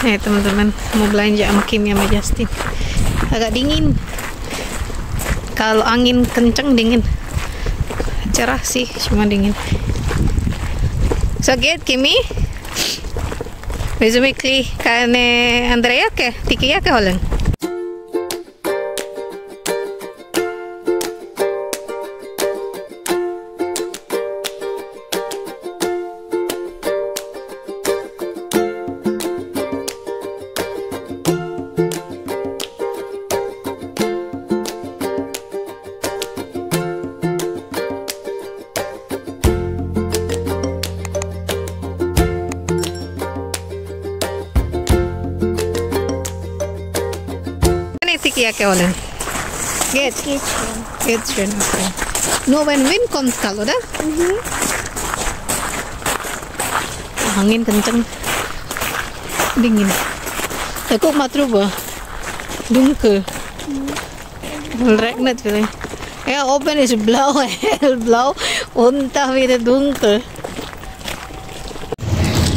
teman-teman, mau belanja sama Kim sama Justin. Agak dingin. Kalau angin kenceng dingin. Cerah sih, cuma dingin. Så get Kimi? Vil du mycket kan Andrea ke? Tiki ya ke Holland? Tiki ya ke Holland? Get schön. Okay. Nur wenn Wind kommt kalt, oder? Angin kenceng, dingin. Guck mal drüber, dunkel. Regnet vielleicht. Ja, oben ist blau, hellblau, unten wieder dunkel.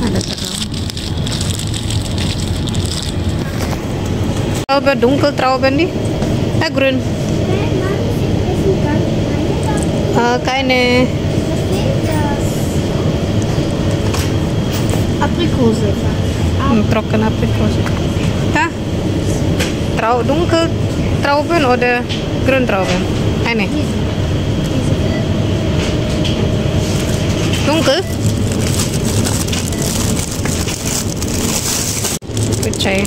Ada Trauben, dunkel Trauben die? Grün. Keine Aprikose. Trockene Aprikose. Dunkel Trauben oder Grüntrauben? Eine. Dunkel? Percaya.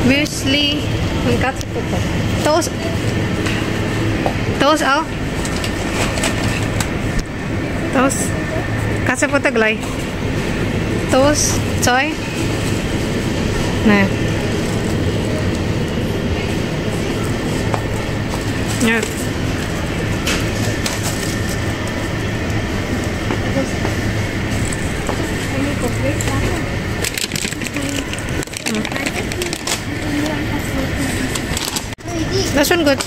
Müsli und Katzenfutter. Toast auch. Toast. Katzenfutter gleich. Toast, Zeug. Nee. Ja. Das ist schon gut.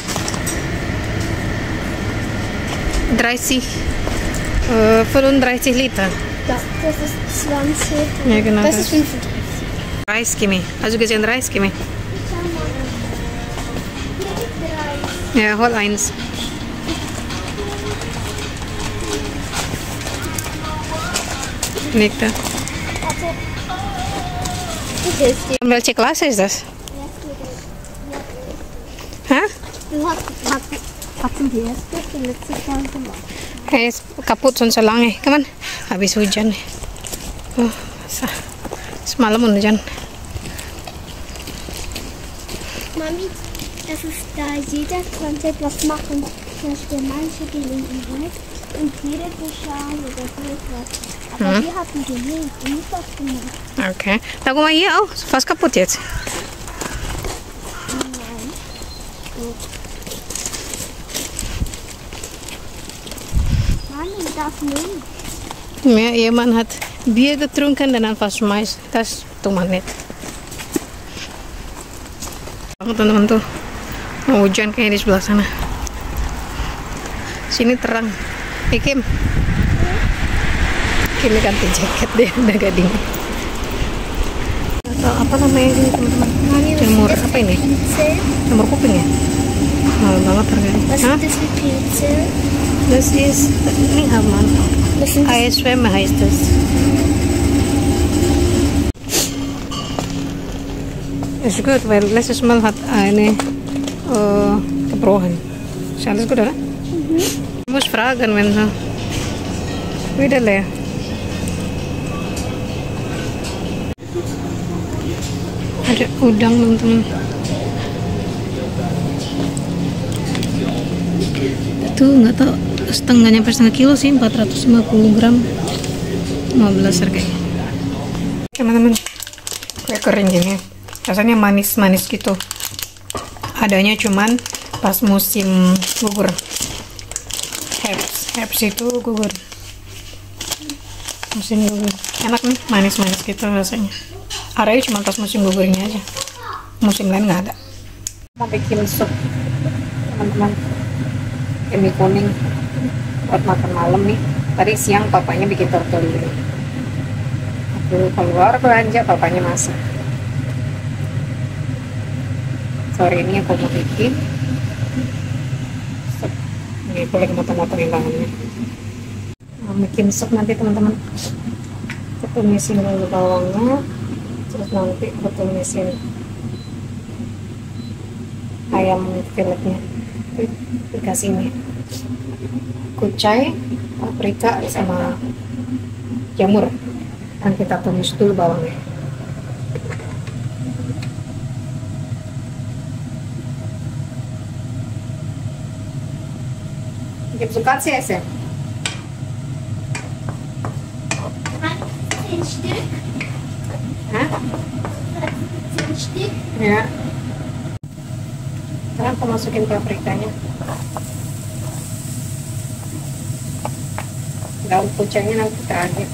35 Liter. Ja, das ist 20. Ja, genau. Das ist 35. Reiskimi. Hast du gesehen Reiskimi? Ja, hol eins. Nicht da. Welche Klasse ist das? Hah? Du hatten die erste letzte Mal gemacht. Er ist kaputt schon so lange. Come on. Habis hujan. Oh, semalam hujan. Mami, das ist da, jeder konnte etwas machen. Zum Beispiel manche Gelegenheit und jeder Bescheid oder so etwas. Aber wir hatten gelegt und nicht was gemacht. Okay. Da guck mal hier auch. Ist fast kaputt jetzt. Nein. So. Mami, das nicht. Ja, jemand hat Bier getrunken dan fast schmeißt. Das tut man nicht. Teman-teman tuh mau hujan kayaknya di sebelah sana. Sini terang. Kim ganti jaket deh, udah gak dingin. Atau apa namanya ini teman-teman? Jamur apa ini? Jamur kuping ya? Mahal banget harganya. Was ist das für Pilze? Das ist ini aman. Eisschwämme heißt das. Ist gut, weil letztes Mal hat eine gebrochen. Ist alles gut, oder? Ich muss fragen, wenn so wieder leer. Ada udang, teman-teman. Itu nggak tahu, setengahnya per setengah kilo sih, 450 gram, 15 harganya. Teman-teman, kue kering gini, rasanya manis-manis gitu. Adanya cuman pas musim gugur. Herbs itu gugur. Musim gugur. Enak nih, manis-manis gitu rasanya. Arahnya cuma pas musim gugurnya aja. Musim lain nggak ada. Mau bikin sup, teman-teman. Mie kuning. buat makan malam nih. Tadi siang papanya bikin tortellini. Aku keluar belanja, papanya masak. Sore ini aku mau bikin. Ini aku lagi motong-motongin bahannya. Mau bikin sup nanti teman-teman. Aku tumisin dulu bawangnya, terus nanti aku tumisin ayam filetnya. Dikasih ini kucai, paprika sama jamur. Dan kita tumis dulu bawangnya. Bikin suka sih ya. Hah? Ya. Sekarang aku masukin paprikanya. Daun kucainya nanti terakhir.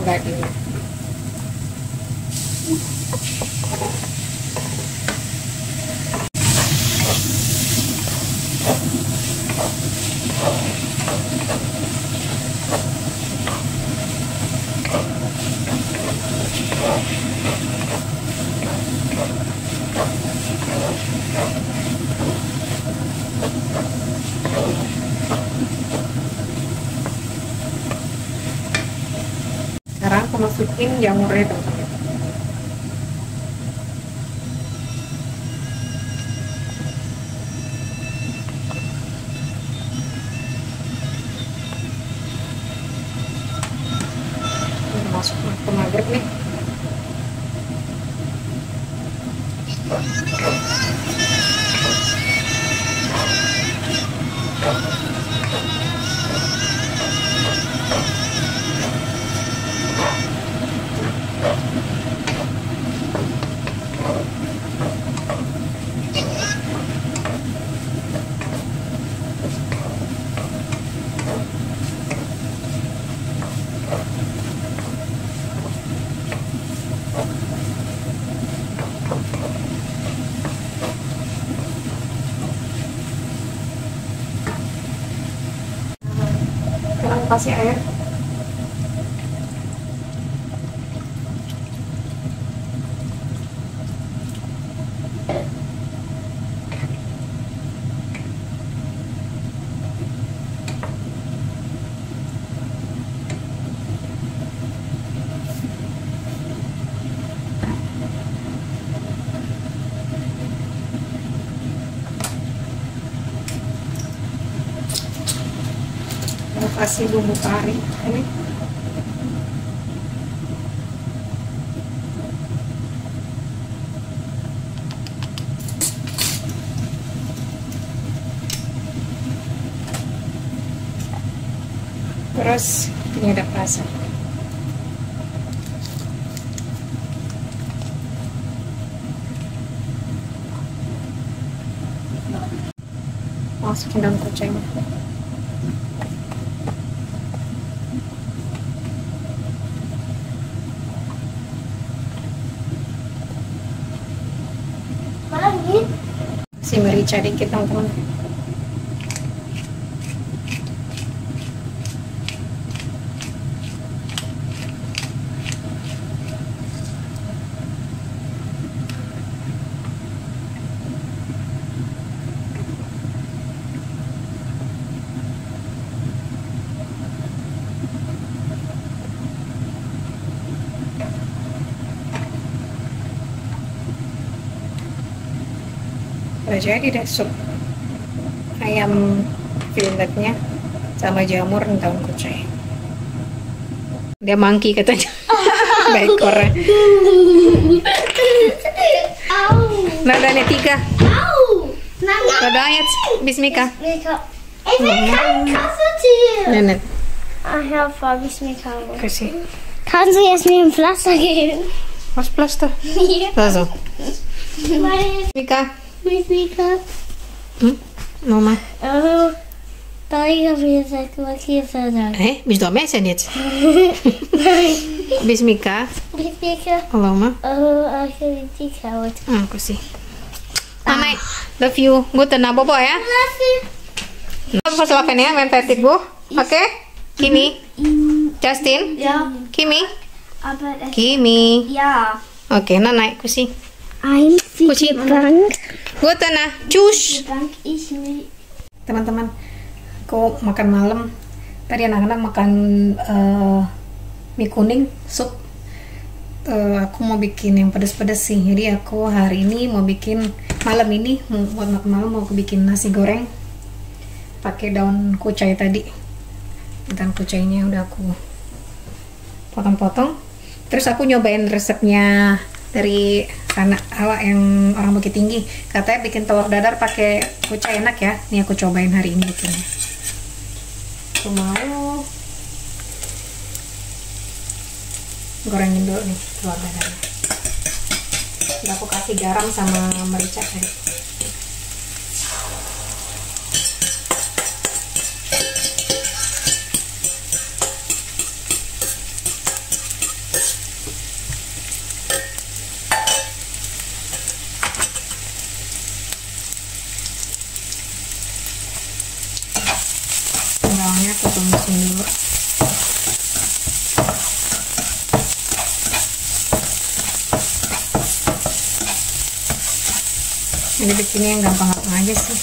Dagingnya. Sekarang aku masukin jamurnya teman-teman. Masuk ke maghrib nih. Sekarang kasih air. Kasih bumbu kari ini. Terus penyedap rasa. Masukin daun kucainya. Si merica dikit teman-teman. Udah jadi deh sup ayam filetnya sama jamur dan daun kucai. Dia mangki katanya. Bekornya. Nadanya 3. Nadanya bismika. Nenek. I have Bismika. Kasih. Kannst du jetzt mir ein Pflaster geben? Was Pflaster? Ja. Also, Weil Mika. Mika. Mama. Oh, da ich habe gesagt, was hier sagt. Bist du am Essen jetzt? Bist Mika? Mika. Hallo, Ma. Oh, ich habe die Kaut. Aku sih. Mama, love you. Guten na bobo ya. Apa selapen ya, main petik bu. Oke? Kimi, Justin, Ja, Kimi, aber es. Kimi. Ja. Oke, nah naik kusi. Ein Kusi. Bank. Guten na, cus. Bank ich mir. Teman-teman, aku makan malam. Tadi anak-anak makan mie kuning, sup. Aku mau bikin yang pedas-pedas sih. Jadi aku hari ini mau bikin malam ini buat makan malam mau aku bikin nasi goreng pakai daun kucai tadi. Dan kucainya udah aku potong-potong. Terus aku nyobain resepnya dari anak awak yang orang Bukit Tinggi. Katanya bikin telur dadar pakai kucai enak ya. Nih aku cobain hari ini bikinnya. Aku mau gorengin dulu nih telur dadarnya. Udah aku kasih garam sama merica tadi. Bawangnya aku tumisin dulu. Ini bikinnya yang gampang-gampang aja sih,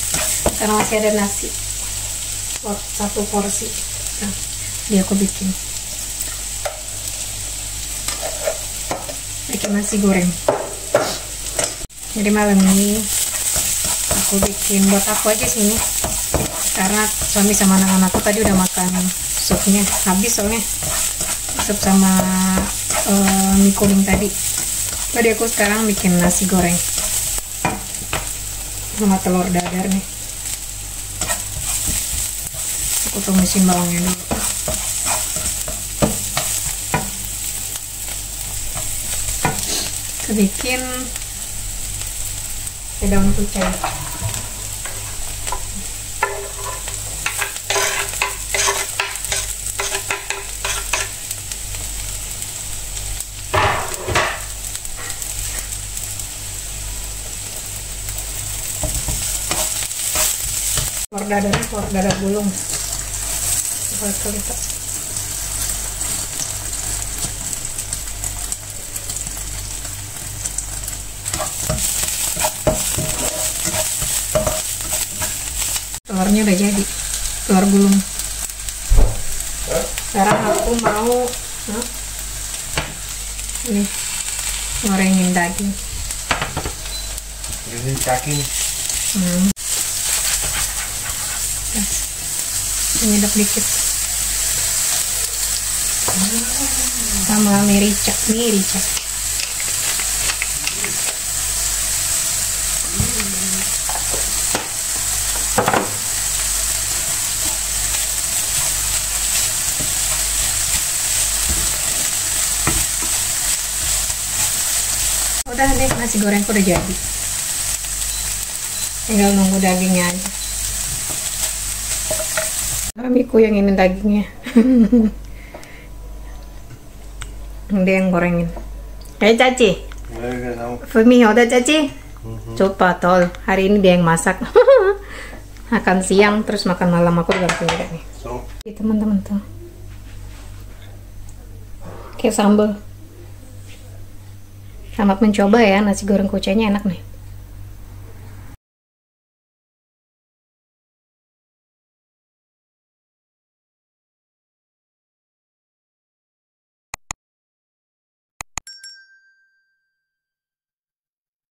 karena masih ada nasi satu porsi. Nah, dia aku bikin nasi goreng. Jadi malam ini aku bikin buat aku aja sih ini, karena suami sama anak-anakku tadi udah makan supnya habis, soalnya sup sama mie kuning tadi. Jadi aku sekarang bikin nasi goreng sama telur dadar nih. Aku tumisin bawangnya dulu. Aku bikin daun kucai. Telur dadar gulung. Coba lihat. Telurnya udah jadi, telur gulung. Sekarang aku mau ini gorengin daging. Ini daging. Nyedap dikit sama merica. Udah deh, nasi gorengku udah jadi, tinggal nunggu dagingnya aja. Suamiku yang ini dagingnya. Dia yang gorengin. Caci, Fumi udah Caci. Coba tol, hari ini dia yang masak. Makan siang terus makan malam aku ganti juga nih. Ini teman-teman tuh, kayak sambal. Selamat mencoba ya, nasi goreng kucainya enak nih.